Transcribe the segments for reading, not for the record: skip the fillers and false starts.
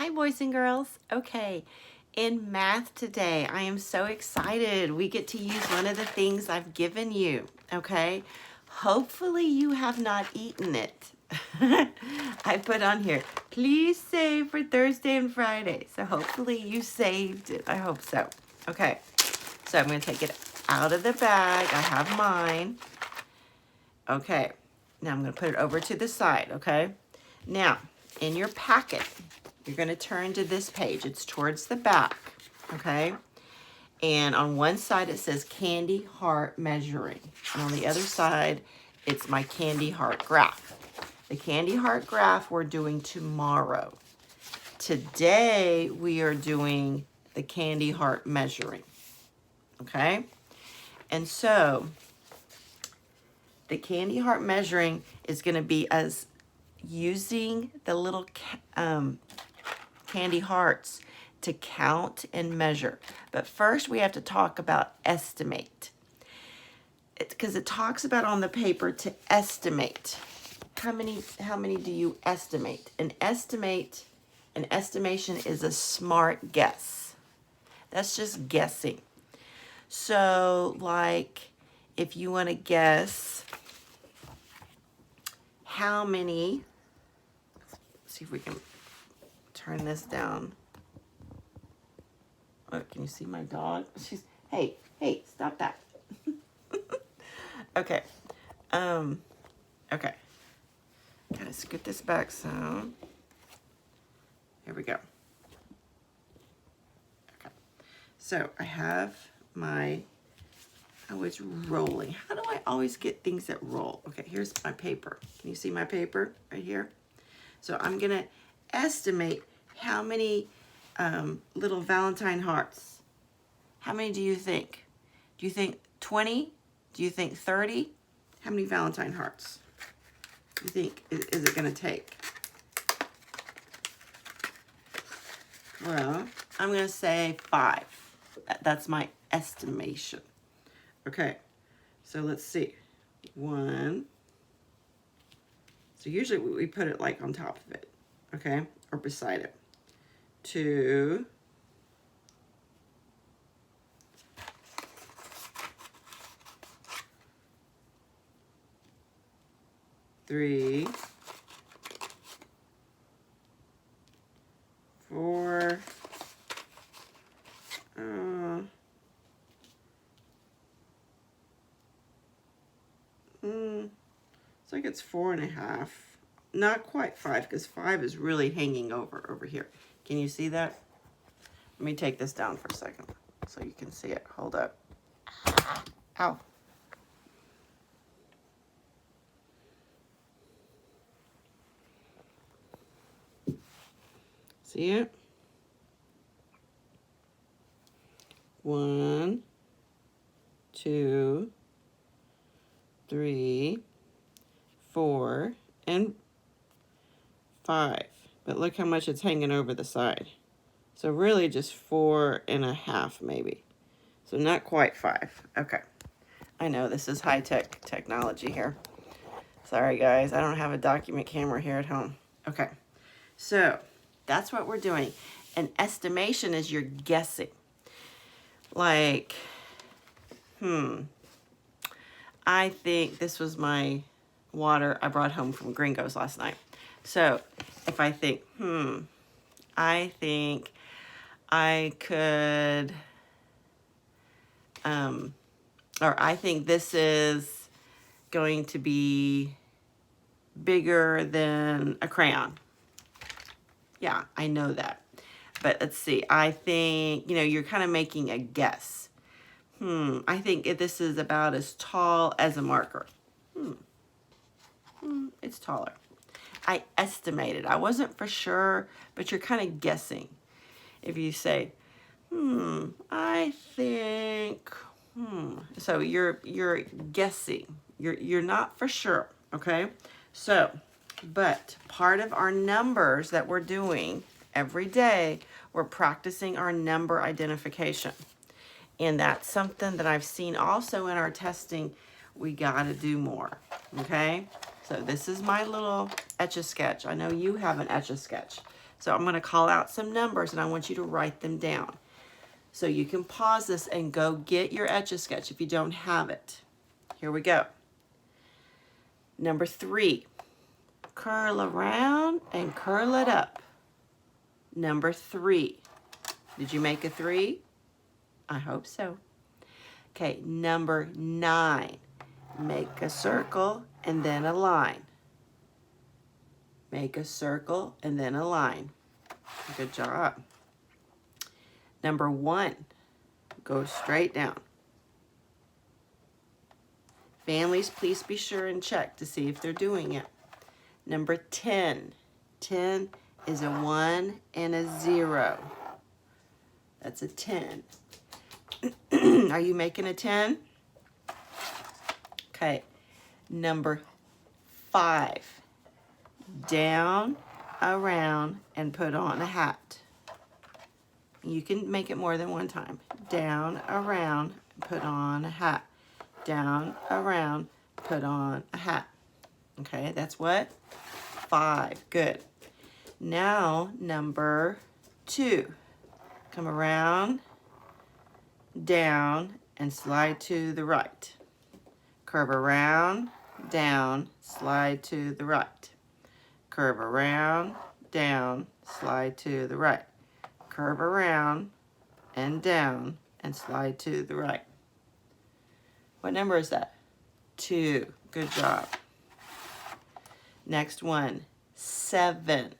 Hi, boys and girls. Okay, in math today, I am so excited. We get to use one of the things I've given you, okay? Hopefully you have not eaten it. I put on here, please save for Thursday and Friday. So hopefully you saved it. I hope so. Okay, so I'm going to take it out of the bag. I have mine. Okay, now I'm going to put it over to the side, okay? Now, in your packet, you're going to turn to this page. It's towards the back, okay? And on one side it says candy heart measuring. And on the other side, it's my candy heart graph. The candy heart graph we're doing tomorrow. Today we are doing the candy heart measuring, okay? And so the candy heart measuring is going to be as using the little candy hearts to count and measure. But first we have to talk about estimate. Because it talks about on the paper to estimate. How many do you estimate? An estimation is a smart guess. That's just guessing. So like if you want to guess how many, see if we can turn this down. Oh, can you see my dog? She's, hey, stop that. Okay. Okay. Gotta scoot this back some. Here we go. Okay. So I have my, oh, it's rolling. How do I always get things that roll? Okay, here's my paper. Can you see my paper right here? So I'm gonna estimate how many little Valentine hearts. How many do you think? Do you think 20? Do you think 30? How many Valentine hearts do you think is it gonna take? Well, I'm gonna say 5. That's my estimation. Okay, so let's see. 1. So usually we put it like on top of it, okay? Or beside it. 2. 3. 4. It's like it's 4.5. Not quite 5, because 5 is really hanging over here. Can you see that? Let me take this down for a second so you can see it. Hold up. Ow. See it? 1, 2, 3, 4, and 5. But look how much it's hanging over the side. So really just 4.5 maybe. So not quite 5. Okay. I know this is high-tech technology here. Sorry guys, I don't have a document camera here at home. Okay. So that's what we're doing. An estimation is you're guessing. Like, I think this was my water I brought home from Gringo's last night. So if I think, I think I could, or I think this is going to be bigger than a crayon. Yeah, I know that. But let's see, I think, you're kind of making a guess. I think this is about as tall as a marker. It's taller. I estimated. I wasn't for sure, but you're kind of guessing. If you say, I think, So you're guessing. You're not for sure, okay? So, but part of our numbers that we're doing every day, we're practicing our number identification. And that's something that I've seen also in our testing. We got to do more, okay? So this is my little etch-a-sketch. I know you have an etch-a-sketch. So I'm going to call out some numbers and I want you to write them down. So you can pause this and go get your Etch-a-Sketch if you don't have it. Here we go. Number 3, curl around and curl it up. Number 3. Did you make a 3? I hope so. Okay, number 9. Make a circle and then a line. Make a circle and then a line. Good job. Number 1. Go straight down. Families, please be sure and check to see if they're doing it. Number 10. 10 is a 1 and a 0. That's a 10. Are you making a 10? Okay. Number 5. Down, around, and put on a hat. You can make it more than one time. Down, around, put on a hat. Down, around, put on a hat. Okay, that's what? 5. Good. Now, number 2. Come around, down, and slide to the right. Curve around, down, slide to the right. Curve around, down, slide to the right. Curve around and down and slide to the right. What number is that? 2. Good job. Next one, 7.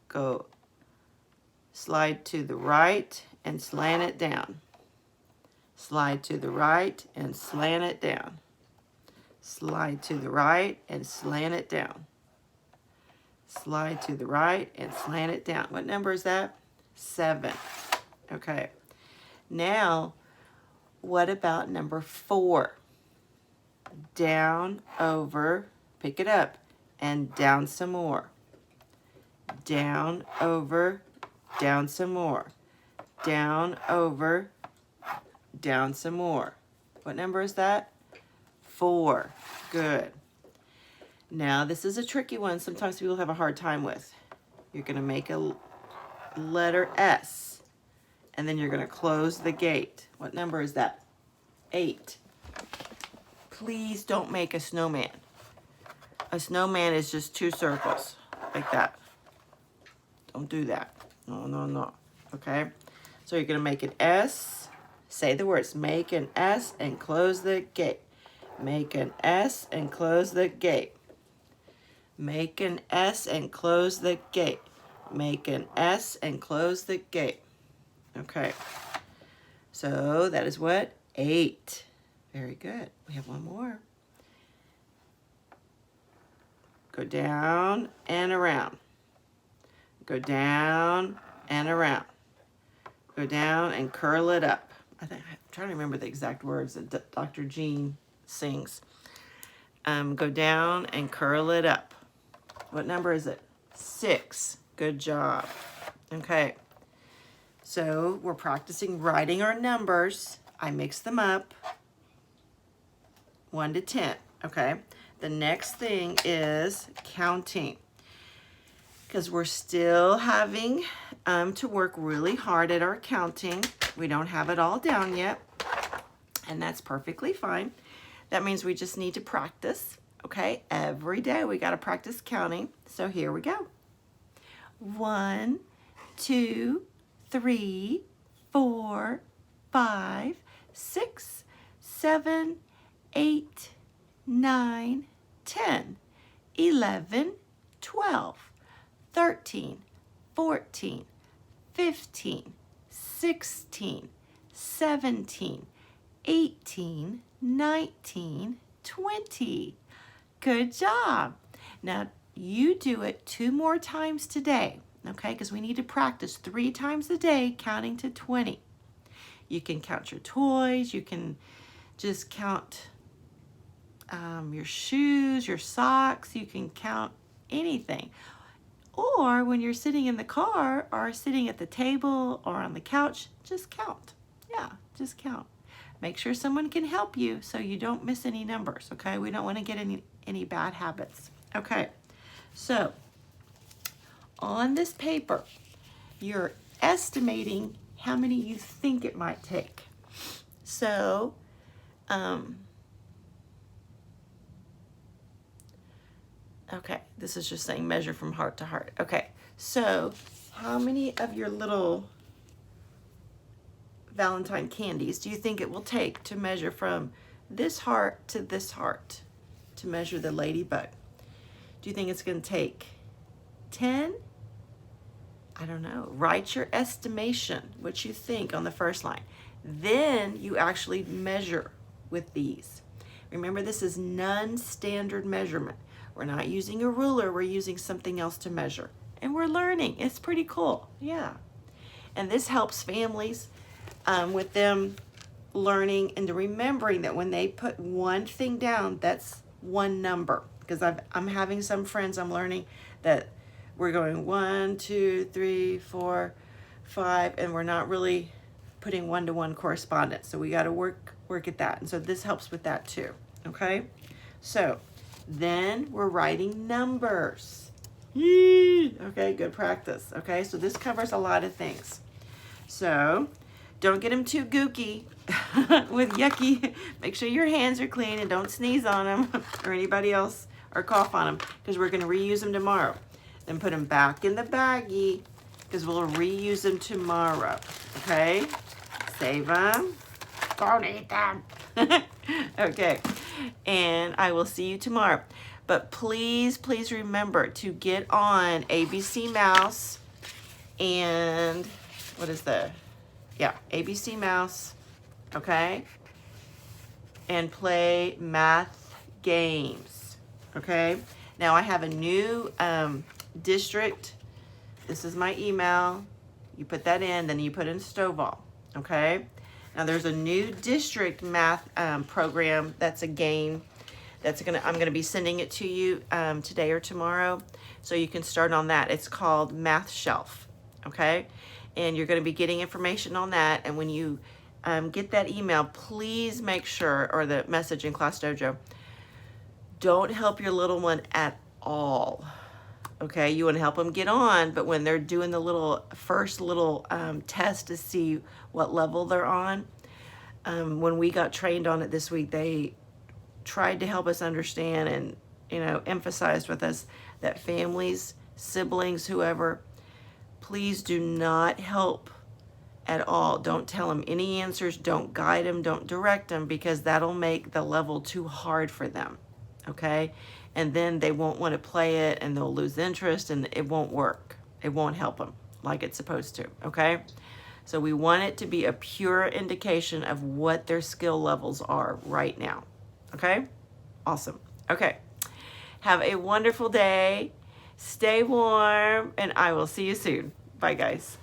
Go slide to the right and slant it down. Slide to the right and slant it down. Slide to the right and slant it down. Slide to the right and slant it down. What number is that? 7. Okay. Now, what about number 4? Down, over, pick it up, and down some more. Down, over, down some more. Down, over, down some more. What number is that? 4. Good. Now, this is a tricky one. Sometimes people have a hard time with. You're going to make a letter S, and then you're going to close the gate. What number is that? 8. Please don't make a snowman. A snowman is just 2 circles, like that. Don't do that. No, no, no. Okay? So you're going to make an S. Say the words. Make an S and close the gate. Make an S and close the gate. Make an S and close the gate. Make an S and close the gate. Okay. So that is what? 8. Very good. We have one more. Go down and around. Go down and around. Go down and curl it up. I'm trying to remember the exact words that Dr. Jean sings. Go down and curl it up. What number is it? 6. Good job. Okay. So we're practicing writing our numbers. I mix them up. 1 to 10. Okay. The next thing is counting. Because we're still having to work really hard at our counting. We don't have it all down yet. And that's perfectly fine. That means we just need to practice. Okay, every day we got to practice counting. So here we go. 1, 2, 3, 4, 5, 6, 7, 8, 9, 10, 11, 12, 13, 14, 15, 16, 17, 18, 19, 20. Good job. Now, you do it 2 more times today, okay? Because we need to practice 3 times a day counting to 20. You can count your toys. You can just count your shoes, your socks. You can count anything. Or when you're sitting in the car or sitting at the table or on the couch, just count. Yeah, just count. Make sure someone can help you so you don't miss any numbers, okay? We don't want to get any bad habits. Okay, so on this paper, you're estimating how many you think it might take. So, okay, this is just saying measure from heart to heart. Okay, so how many of your little Valentine candies do you think it will take to measure from this heart to this heart to measure the ladybug? Do you think it's going to take 10? I don't know. Write your estimation, what you think on the first line. Then you actually measure with these. Remember, this is non-standard measurement. We're not using a ruler, we're using something else to measure. And we're learning. It's pretty cool. Yeah. And this helps families with them learning and remembering that when they put one thing down, that's one number. Because I'm having some friends, I'm learning that we're going 1, 2, 3, 4, 5, and we're not really putting one-to-one correspondence. So we got to work at that. And so this helps with that too. Okay. So then we're writing numbers. Yee! Okay, good practice. Okay, so this covers a lot of things. So don't get them too gooky with yucky. Make sure your hands are clean and don't sneeze on them or anybody else or cough on them, because we're going to reuse them tomorrow. Then put them back in the baggie because we'll reuse them tomorrow. Okay? Save them. Don't eat them. Okay. And I will see you tomorrow. But please, please remember to get on ABC Mouse and what is the, yeah, ABC Mouse, okay? And play math games, okay? Now I have a new district. This is my email. You put that in, then you put in Stovall, okay? Now there's a new district math program that's a game that's I'm gonna be sending it to you today or tomorrow, so you can start on that. It's called Math Shelf, okay? And you're gonna be getting information on that, and when you get that email, please make sure, or the message in Class Dojo, don't help your little one at all, okay? You wanna help them get on, but when they're doing the first little test to see what level they're on, when we got trained on it this week, they tried to help us understand and, you know, emphasized with us that families, siblings, whoever, please do not help at all. Don't tell them any answers. Don't guide them. Don't direct them, because that'll make the level too hard for them, okay? And then they won't want to play it, and they'll lose interest, and it won't work. It won't help them like it's supposed to, okay? So we want it to be a pure indication of what their skill levels are right now. Okay? Awesome. Okay. Have a wonderful day. Stay warm, and I will see you soon. Bye, guys.